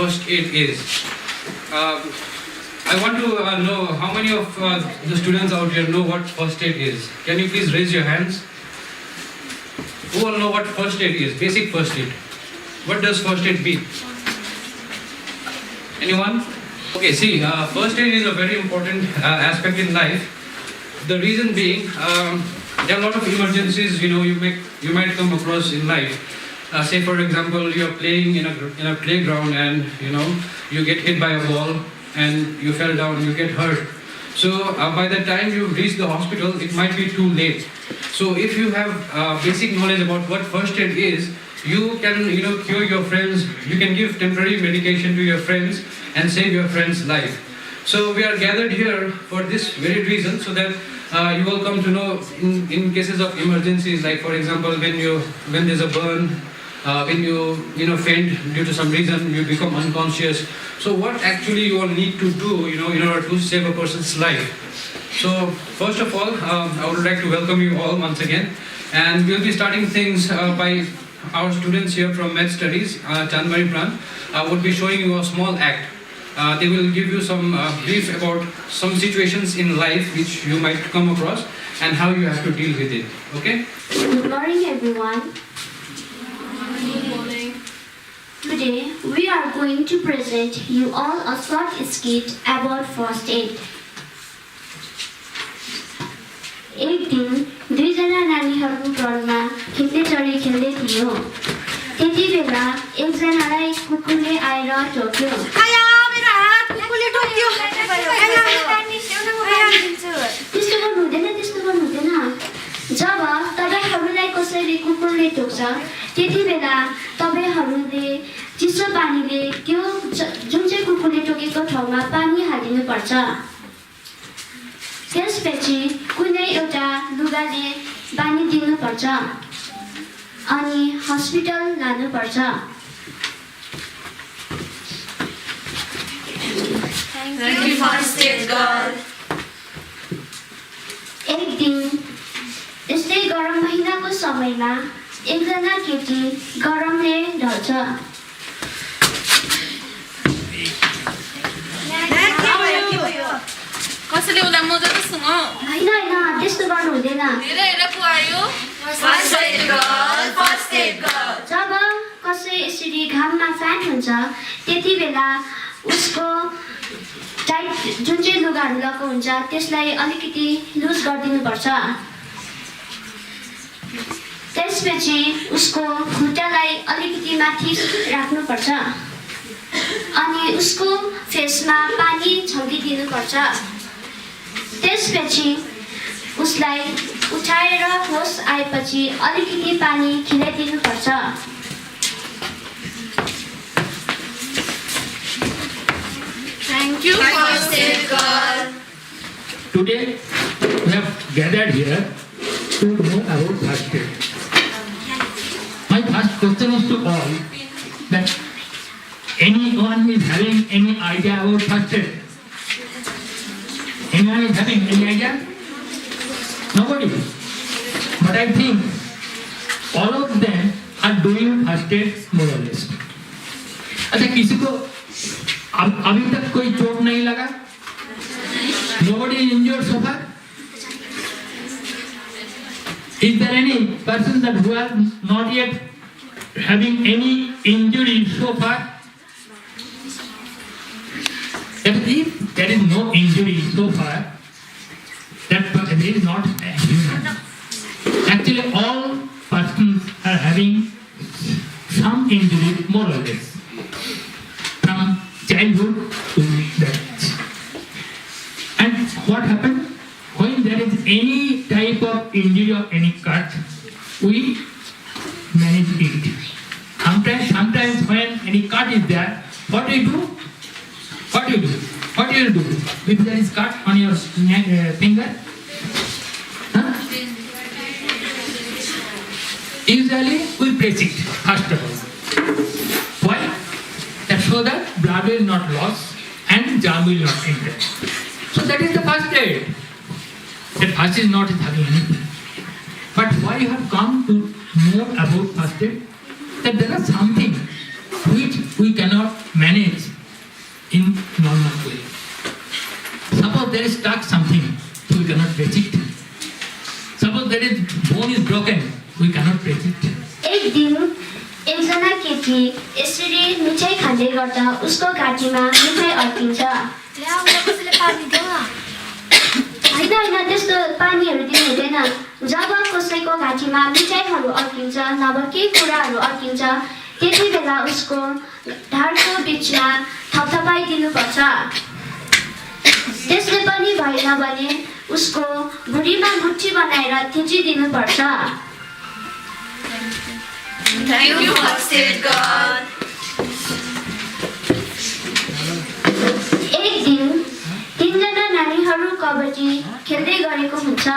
first aid is. I want to know how many of the students out here know what first aid is. Can you please raise your hands? Who all know what first aid is? Basic first aid. What does first aid mean? Anyone? Okay, see, first aid is a very important aspect in life. The reason being, there are a lot of emergencies, you might come across in life. Say for example, you are playing in a playground and you get hit by a ball and you fell down, you get hurt. So by the time you reach the hospital, it might be too late. So if you have basic knowledge about what first aid is, you can cure your friends, you can give temporary medication to your friends and save your friend's life. So we are gathered here for this very reason, so that you will come to know in cases of emergencies, like for example when there's a burn, when you faint due to some reason, you become unconscious. So what actually you all need to do in order to save a person's life. So first of all, I would like to welcome you all once again, and we'll be starting things by our students here from Med Studies, Chanmari Pran, would be showing you a small act. They will give you some brief about some situations in life which you might come across and how you have to deal with it. Okay? Good morning, everyone. Good morning. Today, we are going to present you all a short skit about first aid. एक दिन दुईजना नानीहरू ग्राउन्डमा खेल्दै चढी खेल्दै थियो। त्यति बेला एकजनालाई कुकुरले आएर टोक्यो। त्यस्तो गर्नु हुँदैन। जब तपाईहरूलाई कसैले कुकुरले टोक्छ, त्यति बेला तपाईहरूले चिसो पानीले त्यो जुन चाहिँ कुकुरले टोकेको ठाउँमा पानी हालिदिनु पर्छ। त्यसपछि कुनै एउटा लुगाले बाँधिदिनु पर्छ अनि हस्पिटल लानुपर्छ। Thank you, first aid girl. एक दिन यस्तै गरम महिनाको समयमा एकजना केटी गरमले ढल्छ। कसैले उसलाई मजासँग होइन त्यस्तो गर्नु हुँदैन। हेरेर पो आयो। First aid girl, first aid girl. जब कसै यसरी घाममा फ्यान हुन्छ, त्यति बेला उसको टाइट जुन चाहिँ लुगाहरू लगाएको हुन्छ त्यसलाई अलिकति लुज गरिदिनुपर्छ। त्यसपछि उसको खुट्टालाई अलिकति माथि राख्नुपर्छ अनि उसको फेसमा पानी छल्किदिनुपर्छ। त्यसपछि उसलाई उठाएर होस आएपछि अलिकति पानी खिलाइदिनुपर्छ। Thank you, first aid girl. Today we have gathered here to know about first aid. My first question is to all that anyone is having any idea about first aid? Anyone is having any idea? Nobody. But I think all of them are doing first aid more or less. अच्छा किसी को अभी तक कोई चोट नहीं लगा? Nobody is injured so far? Is there any person that who are not yet having any injury so far? If there is no injury so far, that person is not a human. Actually, all persons are having some injury, more or less, from childhood to death. And what happens when there is any type of injury or any cut, we manage it. Sometimes when any cut is there, what do you do? What do you do? What do you do if there is cut on your finger? Huh? Usually we press it first of all. Why? That so that blood will not loss and germ will not enter. So that is the first aid. That first is not having anything. But why you have come to know about first aid? That there are something which we cannot manage there is stuck something, so we cannot touch it. Suppose there is bone is broken, we cannot touch it. एक दिन एकजना केटी यसरी मिठाई खाँदै गर्दा उसको घाँटीमा मिठाई अड्किन्छ। ल्या मलाई कसैले पानी देऊ न। होइन त्यस्तो पानीहरू दिनु हुँदैन। जब कसैको घाँटीमा मिठाईहरू अड्किन्छ नभए केही कुराहरू अड्किन्छ त्यति बेला उसको ढाडको बिचमा थपथपाइदिनुपर्छ। त्यसले पनि भएन भने उसको भुँडीमा मुठी बनाएर थिचिदिनुपर्छ। Thank you, First Aid Girl. एक दिन तीनजना नानीहरू कबड्डी खेल्दै गरेको हुन्छ।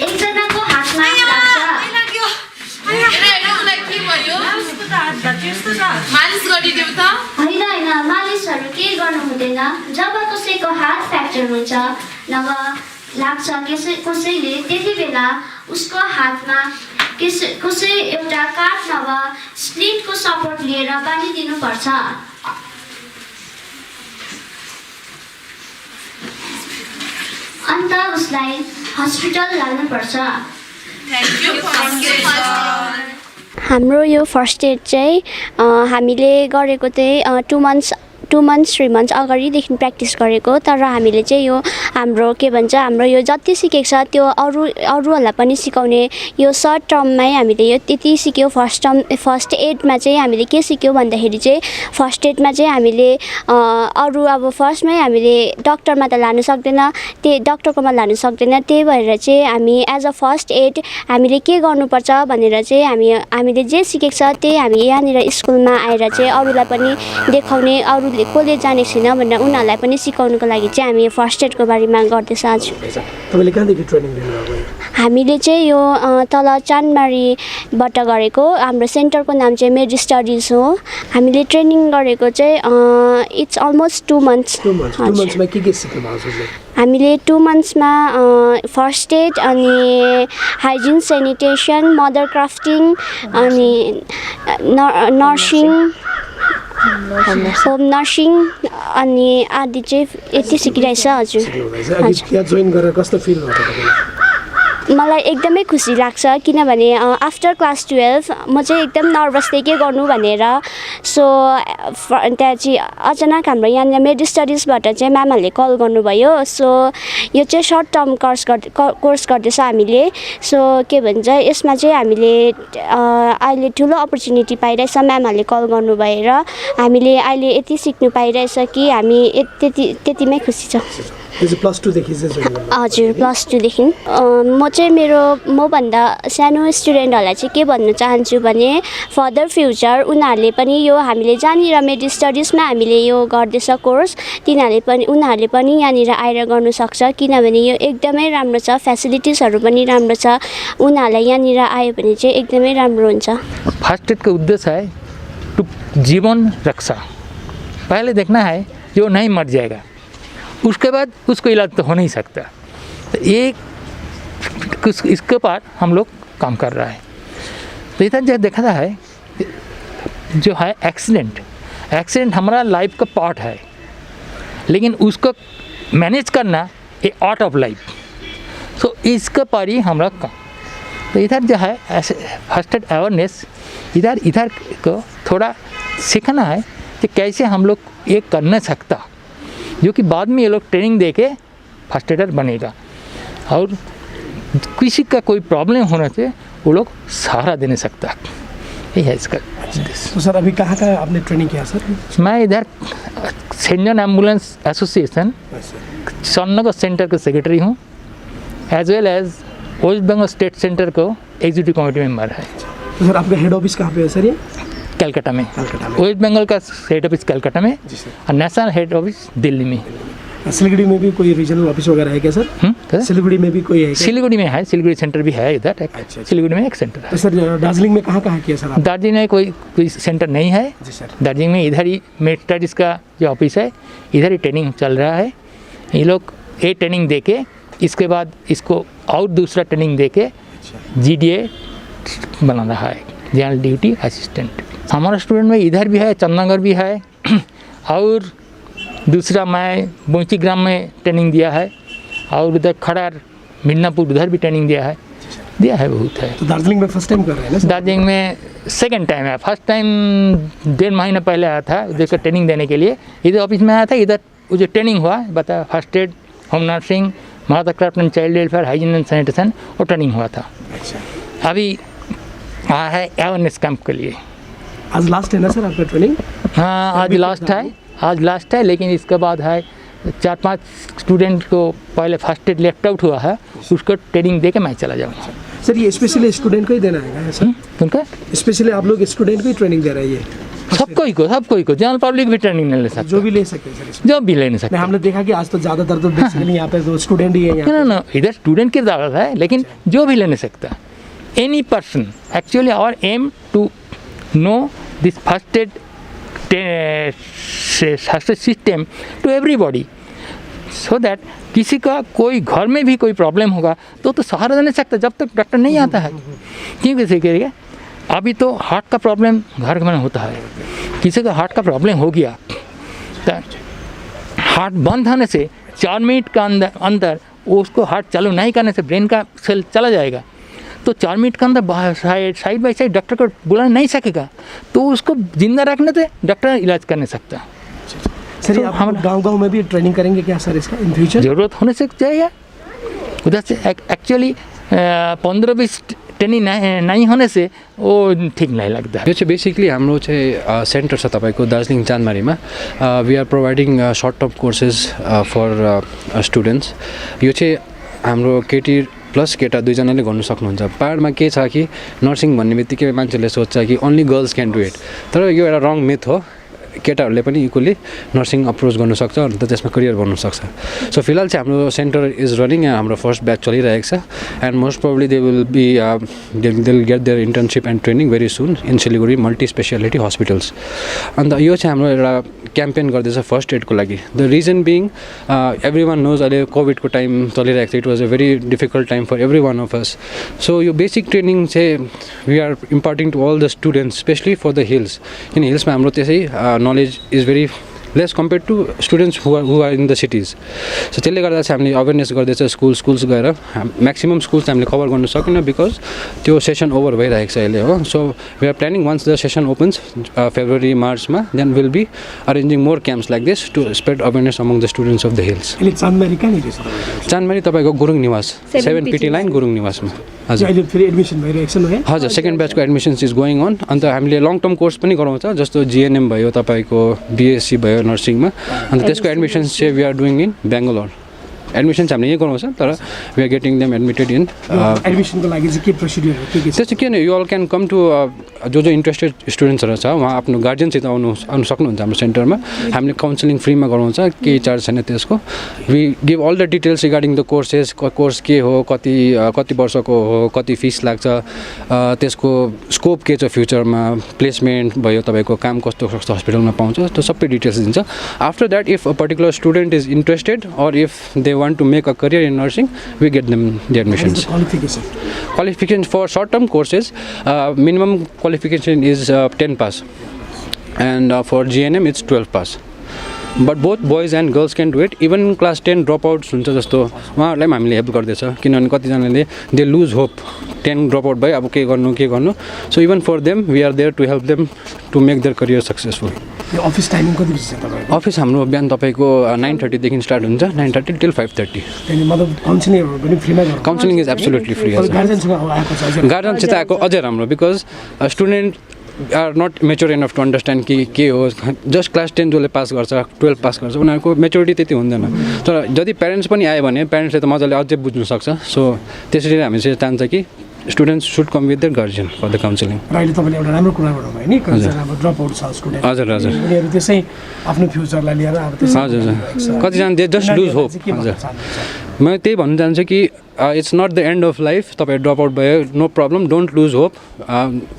एकजनाको हातमा लाग्छ। मालिस गरिदेऊ त। होइन मालिसहरू केही गर्नु हुँदैन। जब कसैको हात फ्र्याक्चर हुन्छ नभए लाग्छ कसैले त्यति बेला उसको हातमा कसै एउटा काठ नभए स्प्लिटको सपोर्ट लिएर बाँधिदिनुपर्छ। अन्त उसलाई हस्पिटल लानुपर्छ। Thank you, First Aid Girl. हाम्रो यो फर्स्ट एड चाहिँ हामीले गरेको चाहिँ 2 months 3 months अगाडिदेखि प्र्याक्टिस गरेको। तर हामीले चाहिँ यो हाम्रो के भन्छ हाम्रो यो जति सिकेको छ त्यो अरूहरूलाई पनि सिकाउने यो सर्ट टर्ममै हामीले यो त्यति सिक्यो। फर्स्ट एडमा चाहिँ हामीले के सिक्यो भन्दाखेरि चाहिँ फर्स्ट एडमा चाहिँ हामीले अरू अब फर्स्टमै हामीले डक्टरमा त लानु सक्दैन, त्यही डक्टरकोमा लानु सक्दैन। त्यही भएर चाहिँ हामी एज अ फर्स्ट एड हामीले के गर्नुपर्छ भनेर चाहिँ हामीले जे सिकेको छ त्यही हामी यहाँनिर स्कुलमा आएर चाहिँ अरूलाई पनि देखाउने, अरूले कसले जानेको छैन भनेर उनीहरूलाई पनि सिकाउनुको लागि चाहिँ हामी फर्स्ट एडको बारेमा गर्दैछ। आज तपाईँले कहाँदेखि ट्रेनिङ लिनुभएको? हामीले चाहिँ यो तल चानमारीबाट गरेको। हाम्रो सेन्टरको नाम चाहिँ मेड स्टडिज हो। हामीले ट्रेनिङ गरेको चाहिँ इट्स अलमोस्ट 2 months। 2 monthsमा के सिक्नु भएको छ? हामीले 2 monthsमा फर्स्ट एड अनि हाइजिन सेनिटेसन मदर क्राफ्टिङ अनि नर्सिङ होम नर्सिङ अनि आदि चाहिँ यति सिकिरहेछ। हजुर यहाँ जोइन गरेर कस्तो फिल भयो तपाईँलाई? मलाई एकदमै खुसी लाग्छ किनभने आफ्टर क्लास 12 म चाहिँ एकदम नर्भस थिएँ के गर्नु भनेर। सो त्यहाँ चाहिँ अचानक हाम्रो यहाँ मेड स्टडिजबाट चाहिँ म्यामहरूले कल गर्नुभयो। सो यो चाहिँ सर्ट टर्म कोर्स गर्दैछ हामीले। सो के भन्छ यसमा चाहिँ हामीले अहिले ठुलो अपर्च्युनिटी पाइरहेछ। म्यामहरूले कल गर्नुभएर हामीले अहिले यति सिक्नु पाइरहेछ कि हामी त्यतिमै खुसी छ। +2 देखि हजुर +2 देखि। म चाहिँ मभन्दा सानो स्टुडेन्टहरूलाई चाहिँ के भन्न चाहन्छु भने फर्दर फ्युचर उनीहरूले पनि यो हामीले जहाँनिर मेड स्टडिजमा हामीले यो गर्दैछ कोर्स उनीहरूले पनि यहाँनिर आएर गर्नु सक्छ किनभने यो एकदमै राम्रो छ। फेसिलिटिजहरू पनि राम्रो छ। उनीहरूलाई यहाँनिर आयो भने चाहिँ एकदमै राम्रो हुन्छ। फर्स्ट एड का उद्देश्य है जीवन रक्षा। पहले देखना है जो नहीं मर जाएगा, उसके बाद उसको इलाज तो हो नहीं सकता। तो इसके ऊपर हम लोग काम कर रहा है। तो इधर जो देखा है जो है एक्सीडेंट हमारा लाइफ का पार्ट है, लेकिन उसको मैनेज करना ए आर्ट ऑफ लाइफ। सो इसके पर ही हमारा काम। तो इधर जो है ऐसे फर्स्ट एड अवेयरनेस इधर को थोड़ा सीखना है कि कैसे हम लोग ये कर नहीं सकता, जो कि बाद में ये लोग ट्रेनिंग दे के फर्स्ट एडर बनेगा। और किसी का कोई प्रॉब्लम होने से वो लोग सहारा दे नहीं सकता। यही है इसका। तो सर अभी कहाँ आपने ट्रेनिंग किया सर? मैं इधर सेंट जॉन एम्बुलेंस एसोसिएशन सन्नगर सेंटर का सेक्रेटरी हूँ, as well as West Bengal state centre को एग्जीक्यूटिव कमेटी मेंबर है। तो सर आपका हेड ऑफिस कहाँ पे है सर? ये कलकत्ता में। वेस्ट बंगाल का हेड ऑफिस कलकत्ता में और नेशनल हेड ऑफिस दिल्ली में। सिलीगुड़ी में भी कोई रीजनल ऑफिस वगैरह है क्या सर? सिलीगुड़ी में भी कोई है? सिलीगुड़ी में है, सिलीगुड़ी सेंटर भी है इधर। अच्छा। सिलीगुड़ी में एक सेंटर है। तो सर दार्जिलिंग में कहाँ किया सर आप? दार्जिलिंग में कोई सेंटर नहीं है जी सर। दार्जिलिंग में इधर ही मेड स्टडीज़ का जो ऑफिस है इधर ही ट्रेनिंग चल रहा है। ये लोग ये ट्रेनिंग दे के इसके बाद इसको और दूसरा ट्रेनिंग दे के GDA बना रहा है, जनरल ड्यूटी असिस्टेंट। हमारा स्टूडेंट में इधर भी है, चंदनगर भी है और दूसरा मैं बोंची ग्राम में ट्रेनिंग दिया है और उधर खड़ार मिदनापुर उधर भी ट्रेनिंग दिया है बहुत है। तो दार्जिलिंग में फर्स्ट टाइम कर रहे हैं ना सर? दार्जिलिंग में सेकंड टाइम है। फर्स्ट टाइम 1.5 महीना पहले आया था उधर का ट्रेनिंग देने के लिए, इधर ऑफिस में आया था। इधर जो ट्रेनिंग हुआ बता first aid, home nursing, mother craft and child welfare, hygiene and sanitation और ट्रेनिंग हुआ था। अभी आया है अवेयरनेस कैंप के लिए। आज लास्ट है ना सर आपका ट्रेनिंग? हाँ आज लास्ट है, लेकिन इसके बाद है 4-5 स्टूडेंट को पहले फर्स्ट एड लेफ्ट आउट हुआ है, उसको ट्रेनिंग दे के मैं चला जाऊँगा। सर ये स्पेशली स्टूडेंट को ही देना है सर? उनका स्पेशली आप लोग स्टूडेंट को ही ट्रेनिंग दे रहे हैं? ये सबको ही को जनरल पब्लिक भी ट्रेनिंग नहीं ले सकता, जो भी ले सकते हैं सर इसमें? जो भी ले नहीं सकते। हमने देखा कि आज तो ज़्यादातर तो बेसिकली यहाँ पे तो स्टूडेंट ही है यहाँ। ना इधर स्टूडेंट की दावत है, लेकिन जो भी ले नहीं सकता, any person. Actually our aim to know this first aid system to everybody, so that किसी का कोई घर में भी कोई प्रॉब्लम होगा तो सहारा दे नहीं सकता जब तक डॉक्टर नहीं आता है। क्यों कैसे करिएगा? अभी तो हार्ट का प्रॉब्लम घर में होता है, किसी का हार्ट का प्रॉब्लम हो गया तो हार्ट बंद होने से 4 मिनट का अंदर उसको हार्ट चालू नहीं करने से ब्रेन का सेल चला जाएगा, तो 4 मिनट के अंदर साइड बाई साइड डॉक्टर को बुला नहीं सकेगा, तो उसको जिंदा रखने से डॉक्टर इलाज कर नहीं सकता। सर तो हम गांव में भी ट्रेनिंग करेंगे क्या सर इसका इन फ्यूचर? ज़रूरत होने से चाहिए उधर से। एक्चुअली 15-20 ट्रेनिङ नहीं होने से वो ठीक नहीं लगता। यो चाहिँ बेसिकली हाम्रो चाहिँ सेन्टर छ तपाईको दार्जिलिङ चानमारीमा। We are providing short term courses for students. यो चाहिँ हाम्रो केटी प्लस केटा दुईजनाले गर्नु सक्नुहुन्छ। पाहाडमा के छ कि नर्सिङ भन्ने बित्तिकै मान्छेले सोच्छ कि only girls can do it, तर यो एउटा रङ मिथ हो। केटाहरूले पनि इक्वली नर्सिङ अप्रोच गर्नु सक्छ अन्त त्यसमा करियर गर्नु सक्छ। सो फिलहाल चाहिँ हाम्रो सेन्टर इज रनिङ, हाम्रो फर्स्ट ब्याच चलिरहेको छ and most probably they will be they will get their internship and training very soon in Siliguri multi speciality hospitals. अन्त यो चाहिँ हाम्रो एउटा क्याम्पेन गर्दैछ फर्स्ट एडको लागि। The reason being every one knows अहिले कोभिडको टाइम चलिरहेको थियो, it was a very difficult time for every one of us. So यो बेसिक ट्रेनिङ चाहिँ we are imparting to all the students specially for the hills, किन हिल्समा हाम्रो त्यसै knowledge is very less compared to students who are in the cities. So त्यसले गर्दा चाहिँ हामीले अवेरनेस गर्दैछ स्कुल्स गएर। म्याक्सिमम स्कुल्स हामीले कभर गर्न सकेन बिकज त्यो सेसन ओभर भइरहेको छ अहिले हो। So we are planning once the session opens February मार्चमा then will be arranging more camps like this to spread awareness among the students of the hills. Chanmari तपाईँको गुरुङ निवास 7 पिटी लाइन गुरुङ निवासमा। हजुर second ब्याचको admissions is going on. अन्त हामीले long term course पनि गराउँछ, जस्तो जिएनएम भयो, तपाईँको बिएससी भयो नर्सिङमा, अन्त त्यसको एडमिसन्स चाहिँ we are doing in Bangalore. Admissions हामीले यहीँ गराउँछ, तर we are getting them admitted in. एडमिसनको लागि चाहिँ के प्रोसिड्युर हो? त्यो चाहिँ के यो अल क्यान कम टु जो इन्ट्रेस्टेड स्टुडेन्ट्सहरू छ उहाँ आफ्नो गार्जियनसित आउनु सक्नुहुन्छ हाम्रो सेन्टरमा। हामीले काउन्सिलिङ फ्रीमा गराउँछ, केही चार्ज छैन त्यसको। We give all the details regarding the courses, course के हो, कति वर्षको हो, कति फिस लाग्छ, त्यसको स्कोप के छ फ्युचरमा, प्लेसमेन्ट भयो, तपाईँको काम कस्तो कस्तो हस्पिटलमा पाउँछ, त्यो सबै डिटेल्स दिन्छ। After that if a particular student is interested or if they want to make a career in nursing, we get them the admissions. Qualification for short term courses, minimum qualification is 10 pass and for GNM it's 12 pass. But both boys and girls can do it. Even class 10 dropouts हुन्छ जस्तो उहाँहरूलाई पनि हामीले help गर्दैछ, किनभने कतिजनाले they loose hope 10 dropout भयो, अब के गर्नु। So even for them we are there to help them to make their career successful. Office timing कति बजी छ तपाईँको? अफिस हाम्रो बिहान तपाईँको 9:30 देखि स्टार्ट हुन्छ, 9:30 till 5:30। मतलब काउन्सिलिङहरू पनि फ्रीमा गर्नुहुन्छ? Counselling is absolutely free. गार्जियनसित आएको अझै राम्रो, because student are not mature enough to understand कि के हो। जस्ट क्लास 10 जसले पास गर्छ, 12 पास गर्छ, उनीहरूको मेच्योरिटी त्यति हुँदैन। तर यदि प्यारेन्ट्स पनि आयो भने प्यारेन्ट्सले त मजाले अझै बुझ्नु सक्छ। सो त्यसरी हामी चाहिँ चाहन्छ कि students should come with their guardian for the counselling. अहिले तपाईँले एउटा राम्रो कुरा गर्नुभयो नि, कतिजना ड्रप आउट छ स्टुडेन्ट। हजुर उनीहरू त्यसै आफ्नो फ्युचरलाई लिएर अब हजुर कतिजना दे जस्ट लुज होप। हजुर म त्यही भन्न चाहन्छु कि it's not the end of life. तपाईँ ड्रप आउट भयो, no problem, don't lose hope.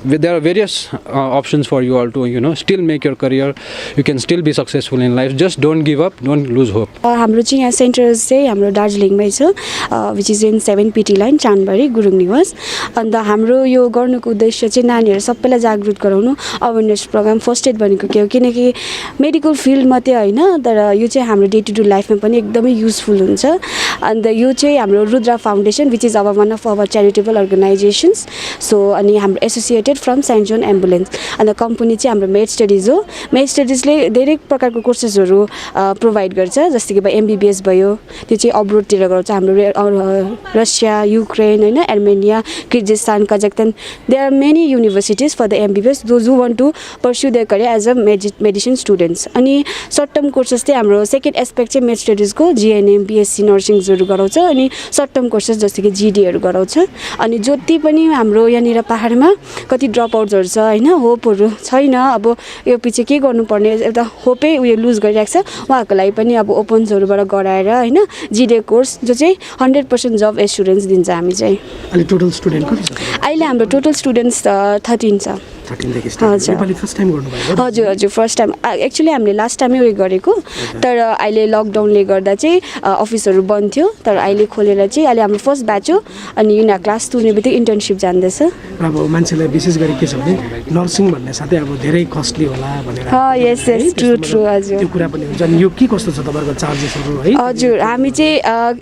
There are various options for you all to still make your career. You can still be successful in life. Just don't give up, don't lose hope. हाम्रो चाहिँ यहाँ centre चाहिँ हाम्रो दार्जिलिङमै छ, which is in 7 PT line Chandbari Gurung Niwas. अन्त हाम्रो यो गर्नुको उद्देश्य चाहिँ नानीहरू सबैलाई जागरुक गराउनु, अवेरनेस प्रोग्राम. फर्स्ट एड भनेको के हो, किनकि मेडिकल फिल्ड मात्रै होइन, तर यो चाहिँ हाम्रो डे टु डे लाइफमा पनि एकदमै युजफुल हुन्छ. अन्त यो चाहिँ हाम्रो Rudra foundation, which is one of our charitable organisations. So अनि हाम्रो associated from Saint John Ambulance. अन्त कम्पनी चाहिँ हाम्रो मेड स्टडिज हो. मेड स्टडिजले धेरै प्रकारको कोर्सेसहरू प्रोभाइड गर्छ, जस्तै कि MBBS भयो, त्यो चाहिँ अब्रोडतिर गर्छ. हाम्रो रसिया, युक्रेन होइन, Armenia, Kyrgyzstan, Kazakhstan, there are many universities for the MBBS those who want to pursue their career as a medicine students. अनि सर्ट टर्म कोर्सेस चाहिँ हाम्रो सेकेन्ड एस्पेक्ट चाहिँ मेड स्टडिजको GNM, BSc नर्सिङ्सहरू गराउँछ. अनि short term courses जस्तो कि GDहरू गराउँछ. अनि जति पनि हाम्रो यहाँनिर पाहाडमा कति ड्रप आउट्सहरू छ होइन, होपहरू छैन, अब यो पछि के गर्नुपर्ने एउटा होपै उयो लुज गरिरहेको छ, उहाँहरूको लागि पनि अब ओपन्सहरूबाट गराएर होइन GD कोर्स जो चाहिँ 100% जब एस्युरेन्स दिन्छ. हामी चाहिँ अहिले टोटल स्टुडेन्ट कति छ? अहिले हाम्रो टोटल स्टुडेन्ट्स 13 छ. 13 देखि स्टार्ट. नेपाली फर्स्ट टाइम गर्नुभएको? हजुर हजुर, फर्स्ट टाइम. एक्चुअली हामीले लास्ट टाइमै उयो गरेको, तर अहिले लकडाउनले गर्दा चाहिँ अफिसहरू बन्द थियो, तर अहिले खोलेर चाहिँ अहिले हाम्रो फर्स्ट ब्याच हो. अनि यिनीहरू क्लास 2 हुने बित्तिकै इन्टर्नसिप जाँदैछ. अब मान्छेलाई विशेष गरी के छ भने नर्सिङ भन्ने साथै अब धेरै कस्टली होला भनेर. यस यस, ट्रु ट्रु. हजुर, त्यो कुरा पनि हुन्छ. अनि यो के कस्तो छ तपाईँहरूको चार्जेसहरू है? हजुर, हामी चाहिँ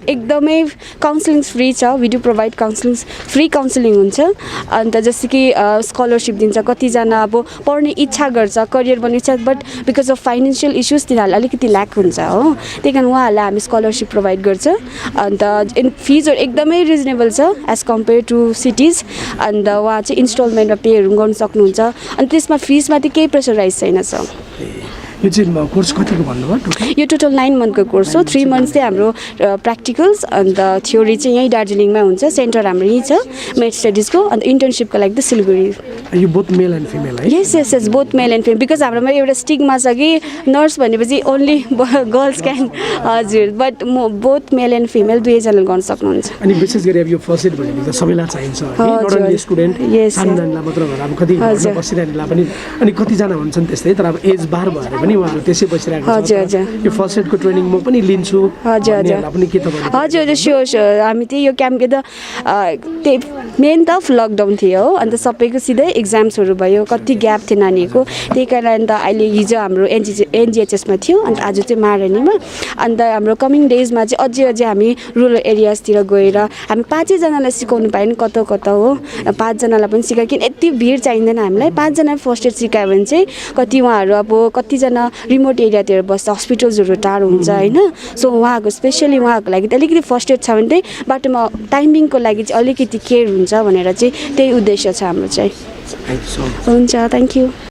एकदमै काउन्सिलिङ फ्री छ. We do provide counselling, free counselling हुन्छ. अन्त जस्तो कि स्कलरसिप दिन्छ. कतिजना अब पढ्ने इच्छा गर्छ, करियर बन्ने इच्छा, but because of financial issues तिनीहरूलाई अलिकति ल्याक हुन्छ हो, त्यही कारण उहाँहरूलाई हामी स्कलरसिप प्रोभाइड गर्छ. अन्त फिजहरू एकदमै रिजनेबल छ एज कम्पेयर टु सिटिज. अन्त उहाँ चाहिँ इन्स्टलमेन्टमा पेहरू गर्न सक्नुहुन्छ. अनि त्यसमा फिसमा चाहिँ केही प्रेसराइज छैन छ. यो चाहिँ कोर्स कतिको भन्नुभयो? यो टोटल 9 मन्थको कोर्स हो. 3 मन्थ्स चाहिँ हाम्रो प्र्याक्टिकल्स, अन्त थ्योरी चाहिँ यहीँ दार्जिलिङमा हुन्छ. सेन्टर हाम्रो यहीँ छ मेड स्टडिजको. अन्त इन्टर्नसिपको लागि त सिलगढी. यो बोथ मेल एन्ड फिमेल है? Yes yes yes, both male and female. Because हाम्रोमा एउटा स्टिगमा छ कि नर्स भनेपछि ओन्ली गर्ल्स क्यान. हजुर, but both male and female दुवैजनाले गर्न सक्नुहुन्छ. अनि विशेष गरी अब यो फर्स्ट एड भनेको सबैलाई चाहिन्छ है, स्टुडेन्ट सानोनानीलाई मात्र भएर अब कति घरमा बसिरहेकोलाई पनि. अनि कतिजना हुन्छन् त्यस्तै, तर अब एज बार भएर पनि उहाँहरू त्यसै बसिरहेको छ. हजुर हजुर, यो फर्स्ट एडको ट्रेनिङ म पनि लिन्छु. हजुर हजुर पनि के तपाईँ? हजुर हजुर, स्योर स्योर. हामी त्यही यो क्याम्प के त त्यही मेन त लकडाउन थियो हो, अन्त सबैको सिधै एक्जाम्सहरू भयो, कति ग्याप थियो नानीहरूको. त्यही कारण त अहिले हिजो हाम्रो NGHS मा थियो, अन्त आज चाहिँ महारानीमा. अन्त हाम्रो कमिङ डेजमा चाहिँ अझै हामी रुरल एरियाजतिर गएर हामी 5 जनालाई सिकाउनु पायो नि कता कता हो. 5 जनालाई पनि सिकायो, किन यति भिड चाहिँदैन हामीलाई. 5 जना फर्स्ट एड सिकायो भने चाहिँ कति उहाँहरू अब कतिजना रिमोट एरियातिर बस्छ, हस्पिटल्सहरू टाढो हुन्छ होइन. सो उहाँहरूको स्पेसली उहाँहरूको लागि त अलिकति फर्स्ट एड छ भने चाहिँ बाटोमा टाइमिङको लागि चाहिँ अलिकति केयर हुन्छ भनेर चाहिँ त्यही उद्देश्य छ हाम्रो चाहिँ. हुन्छ, थ्याङ्क यू.